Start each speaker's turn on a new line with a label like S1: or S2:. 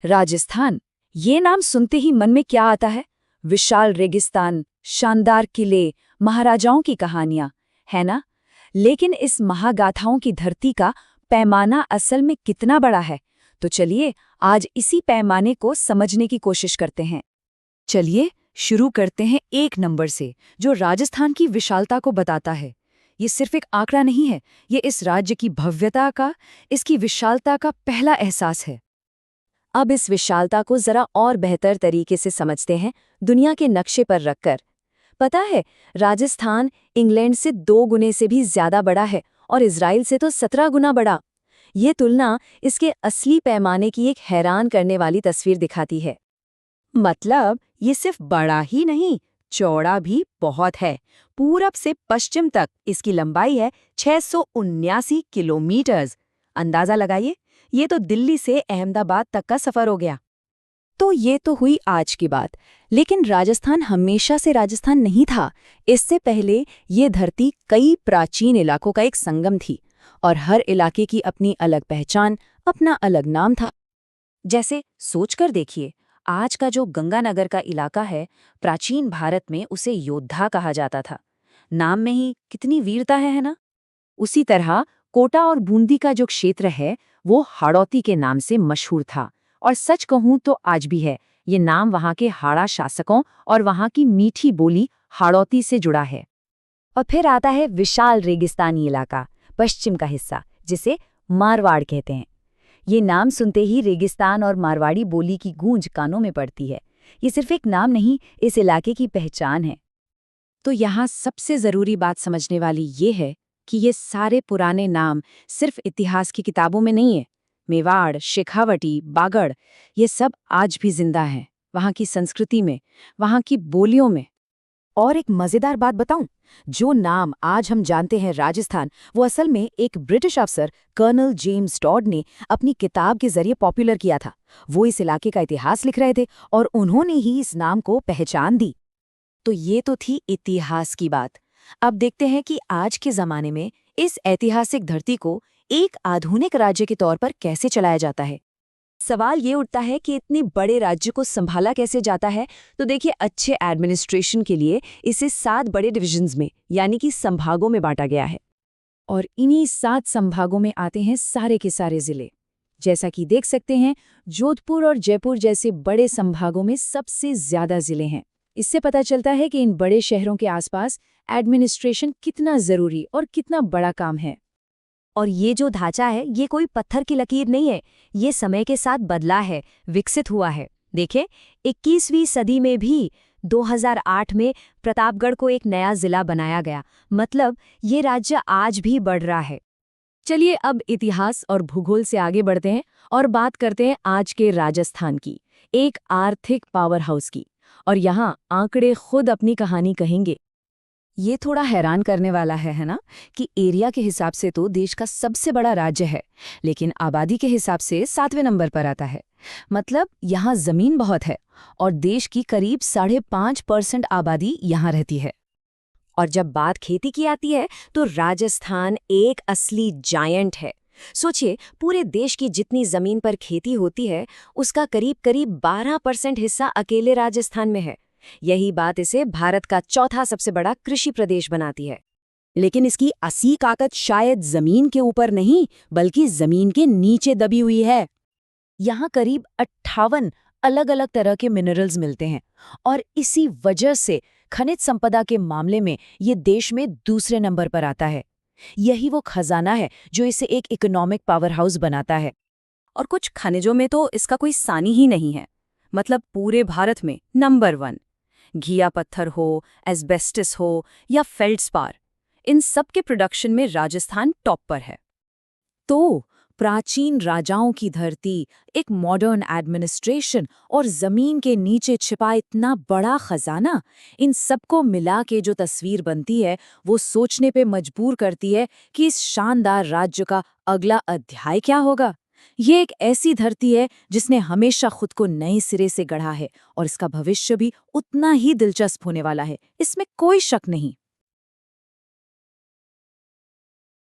S1: राजस्थान, ये नाम सुनते ही मन में क्या आता है? विशाल रेगिस्तान, शानदार किले, महाराजाओं की कहानियां, है ना? लेकिन इस महागाथाओं की धरती का पैमाना असल में कितना बड़ा है? तो चलिए आज इसी पैमाने को समझने की कोशिश करते हैं। चलिए शुरू करते हैं एक नंबर से, जो राजस्थान की विशालता को बताता है। ये सिर्फ एक आंकड़ा नहीं है, ये इस राज्य की भव्यता का, इसकी विशालता का पहला एहसास है। अब इस विशालता को जरा और बेहतर तरीके से समझते हैं, दुनिया के नक्शे पर रखकर। पता है, राजस्थान इंग्लैंड से 2 गुने से भी ज्यादा बड़ा है और इजराइल से तो 17 गुना बड़ा। ये तुलना इसके असली पैमाने की एक हैरान करने वाली तस्वीर दिखाती है। मतलब ये सिर्फ बड़ा ही नहीं, चौड़ा भी बहुत है। पूरब से पश्चिम तक इसकी लंबाई है 679 किलोमीटर। अंदाजा लगाइए, ये तो दिल्ली से अहमदाबाद तक का सफर हो गया। तो ये तो हुई आज की बात, लेकिन राजस्थान हमेशा से राजस्थान नहीं था। इससे पहले ये धरती कई प्राचीन इलाकों का एक संगम थी और हर इलाके की अपनी अलग पहचान, अपना अलग नाम था। जैसे सोचकर देखिए, आज का जो गंगानगर का इलाका है, प्राचीन भारत में उसे योद्धा कहा जाता था। नाम में ही कितनी वीरता है ना? उसी तरह कोटा और बूंदी का जो क्षेत्र है, वो हाड़ौती के नाम से मशहूर था और सच कहूं तो आज भी है। ये नाम वहां के हाड़ा शासकों और वहां की मीठी बोली हाड़ौती से जुड़ा है। और फिर आता है विशाल रेगिस्तानी इलाका, पश्चिम का हिस्सा, जिसे मारवाड़ कहते हैं। ये नाम सुनते ही रेगिस्तान और मारवाड़ी बोली की गूंज कानों में पड़ती है। ये सिर्फ एक नाम नहीं, इस इलाके की पहचान है। तो यहाँ सबसे जरूरी बात समझने वाली ये है कि ये सारे पुराने नाम सिर्फ इतिहास की किताबों में नहीं है। मेवाड़, शेखावटी, बागड़, ये सब आज भी जिंदा हैं, वहाँ की संस्कृति में, वहाँ की बोलियों में। और एक मजेदार बात बताऊं, जो नाम आज हम जानते हैं राजस्थान, वो असल में एक ब्रिटिश अफसर कर्नल जेम्स टॉड ने अपनी किताब के जरिए पॉपुलर किया था। वो इस इलाके का इतिहास लिख रहे थे और उन्होंने ही इस नाम को पहचान दी। तो ये तो थी इतिहास की बात। अब देखते हैं कि आज के जमाने में इस ऐतिहासिक धरती को एक आधुनिक राज्य के तौर पर कैसे चलाया जाता है। सवाल ये उठता है कि इतने बड़े राज्य को संभाला कैसे जाता है। तो देखिए, अच्छे एडमिनिस्ट्रेशन के लिए इसे 7 बड़े डिविजन्स में, यानी कि संभागों में बांटा गया है। और इन्हीं 7 संभागों में आते हैं सारे के सारे जिले। जैसा कि देख सकते हैं, जोधपुर और जयपुर जैसे बड़े संभागों में सबसे ज्यादा जिले हैं। इससे पता चलता है कि इन बड़े शहरों के आसपास एडमिनिस्ट्रेशन कितना जरूरी और कितना बड़ा काम है। और ये जो ढांचा है, ये कोई पत्थर की लकीर नहीं है, ये समय के साथ बदला है, विकसित हुआ है। देखिए, 21वीं सदी में भी 2008 में प्रतापगढ़ को एक नया जिला बनाया गया। मतलब ये राज्य आज भी बढ़ रहा है। चलिए अब इतिहास और भूगोल से आगे बढ़ते हैं और बात करते हैं आज के राजस्थान की, एक आर्थिक पावर हाउस की। और यहाँ आंकड़े खुद अपनी कहानी कहेंगे। ये थोड़ा हैरान करने वाला है ना, कि एरिया के हिसाब से तो देश का सबसे बड़ा राज्य है, लेकिन आबादी के हिसाब से 7वें नंबर पर आता है। मतलब यहाँ जमीन बहुत है और देश की करीब 5.5% आबादी यहाँ रहती है। और जब बात खेती की आती है, तो राजस्थान एक असली जायंट है। सोचिए, पूरे देश की जितनी जमीन पर खेती होती है, उसका करीब करीब 12% हिस्सा अकेले राजस्थान में है। यही बात इसे भारत का चौथा सबसे बड़ा कृषि प्रदेश बनाती है। लेकिन इसकी असली ताकत शायद जमीन के ऊपर नहीं, बल्कि जमीन के नीचे दबी हुई है। यहाँ करीब 58 अलग अलग तरह के मिनरल्स मिलते हैं और इसी वजह से खनिज संपदा के मामले में ये देश में दूसरे नंबर पर आता है। यही वो खजाना है जो इसे एक इकोनॉमिक पावर हाउस बनाता है। और कुछ खनिजों में तो इसका कोई सानी ही नहीं है। मतलब पूरे भारत में नंबर 1। घिया पत्थर हो, एस्बेस्टस हो या फेल्ड्स्पार, इन सब के प्रोडक्शन में राजस्थान टॉप पर है। तो प्राचीन राजाओं की धरती, एक मॉडर्न एडमिनिस्ट्रेशन और जमीन के नीचे छिपा इतना बड़ा खजाना, इन सबको मिला के जो तस्वीर बनती है, वो सोचने पे मजबूर करती है कि इस शानदार राज्य का अगला अध्याय क्या होगा। ये एक ऐसी धरती है जिसने हमेशा खुद को नए सिरे से गढ़ा है और इसका भविष्य भी उतना ही दिलचस्प होने वाला है, इसमें कोई शक नहीं।